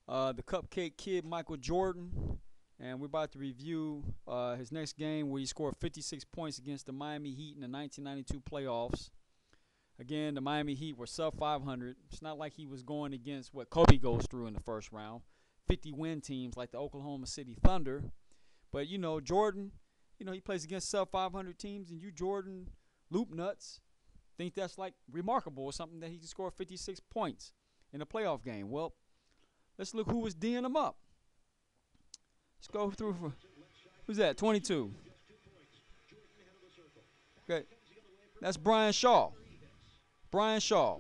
the Cupcake Kid, Michael Jordan, and we're about to review his next game where he scored 56 points against the Miami Heat in the 1992 playoffs. Again, the Miami Heat were sub 500. It's not like he was going against what Kobe goes through in the first round, 50-win teams like the Oklahoma City Thunder. But, Jordan, he plays against sub 500 teams, and you Jordan loop nuts think that's like remarkable or something that he can score 56 points in a playoff game. Well, let's look who was D'ing him up. Let's go through for, who's that? 22. Okay, that's Brian Shaw. Brian Shaw.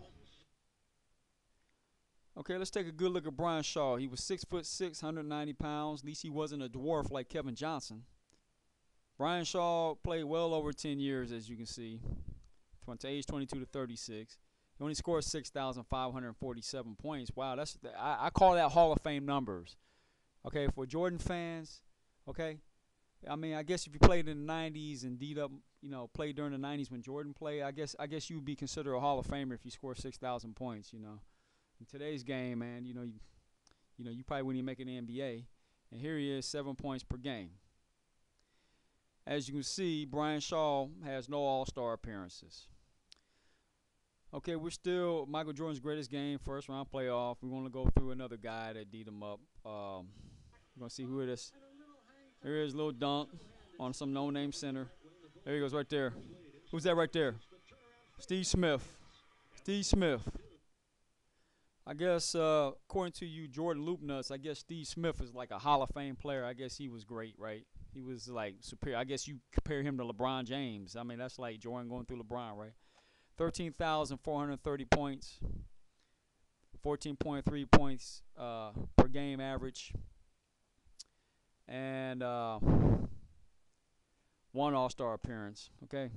Okay, let's take a good look at Brian Shaw. He was 6'6", 190 pounds. At least he wasn't a dwarf like Kevin Johnson. Brian Shaw played well over 10 years, as you can see, from age 22 to 36. He only scored 6,547 points. Wow, I call that Hall of Fame numbers. Okay, for Jordan fans, okay. I mean, I guess if you played in the 90s and D-Up, played during the 90s when Jordan played, I guess you would be considered a Hall of Famer if you score 6,000 points. In today's game, man, you probably wouldn't even make an NBA. And here he is, 7 points per game. As you can see, Brian Shaw has no All-Star appearances. Okay, we're still Michael Jordan's greatest game, first round playoff. We want to go through another guy that D'd him up. We're going to see who it is. Here is Lil Dunk on some no-name center. There he goes right there. Who's that right there? Steve Smith. Steve Smith. I guess, according to you Jordan Loop Nuts, I guess Steve Smith is like a Hall of Fame player. I guess he was great, right? He was like superior. I guess you compare him to LeBron James. I mean, that's like Jordan going through LeBron, right? 13,430 points, 14.3 points per game average, and one All-Star appearance. Okay,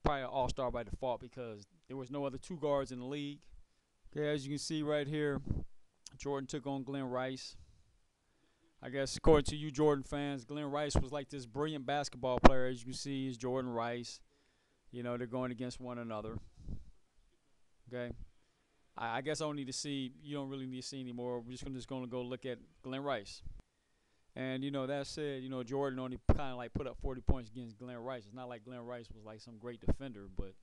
probably an All-Star by default because there was no other two guards in the league. Okay, as you can see right here, Jordan took on Glenn Rice. I guess according to you Jordan fans, Glenn Rice was like this brilliant basketball player. As you can see, is Jordan Rice. They're going against one another. Okay, I guess I don't need to see. You don't really need to see anymore. We're just going to go look at Glenn Rice. And that said, Jordan only kind of like put up 40 points against Glenn Rice. It's not like Glenn Rice was like some great defender, but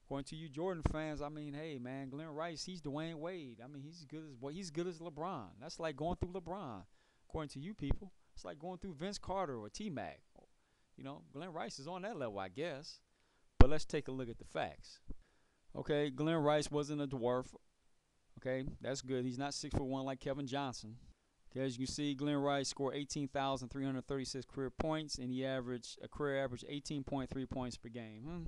according to you Jordan fans, I mean, hey man, Glenn Rice, he's Dwayne Wade. I mean, he's good as LeBron. That's like going through LeBron. According to you people, it's like going through Vince Carter or T-Mac. Glenn Rice is on that level, I guess. But let's take a look at the facts. Okay, Glenn Rice wasn't a dwarf. Okay, that's good. He's not 6'1" like Kevin Johnson. Okay, as you can see, Glenn Rice scored 18,336 career points, and he averaged a career average 18.3 points per game.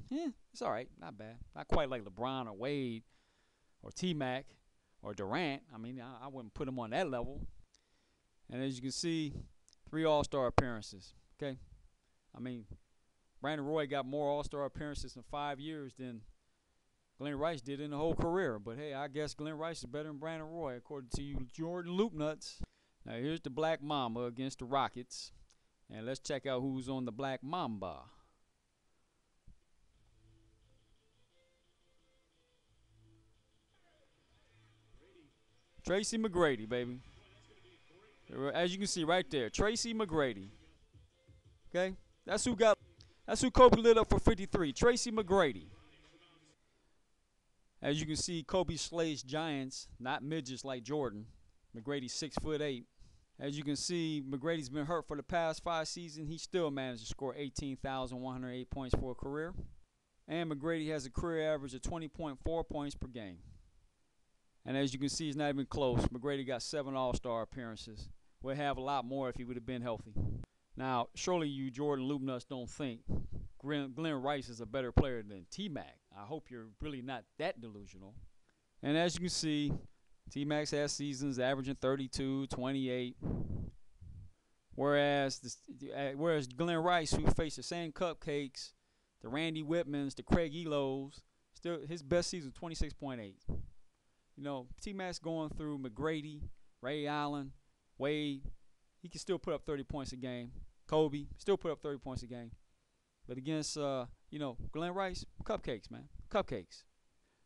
It's all right, not bad. Not quite like LeBron or Wade or T-Mac or Durant. I mean, I wouldn't put him on that level. And as you can see, 3 All-Star appearances. Okay, I mean, Brandon Roy got more All-Star appearances in 5 years than Glenn Rice did in the whole career. But hey, I guess Glenn Rice is better than Brandon Roy, according to you Jordan Loop Nuts. Now here's the Black Mamba against the Rockets. And let's check out who's on the Black Mamba. Tracy McGrady, baby. As you can see right there, Tracy McGrady. Okay? That's who Kobe lit up for 53. Tracy McGrady. As you can see, Kobe slays giants, not midgets like Jordan. McGrady's 6'8". As you can see, McGrady's been hurt for the past 5 seasons. He still managed to score 18,108 points for a career. And McGrady has a career average of 20.4 points per game. And as you can see, it's not even close. McGrady got 7 All-Star appearances. We'll have a lot more if he would have been healthy. Now, surely you Jordan Loop Nuts don't think Glenn Rice is a better player than T-Mac. I hope you're really not that delusional. And as you can see, T-Mac's has seasons averaging 32, 28. Whereas Glenn Rice, who faced the same cupcakes, the Randy Whitmans, the Craig Elos, still his best season was 26.8. T-Mac's going through McGrady, Ray Allen, Wade. He can still put up 30 points a game. Kobe still put up 30 points a game. But against, Glenn Rice, cupcakes, man. Cupcakes.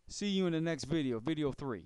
See you in the next video, video 3.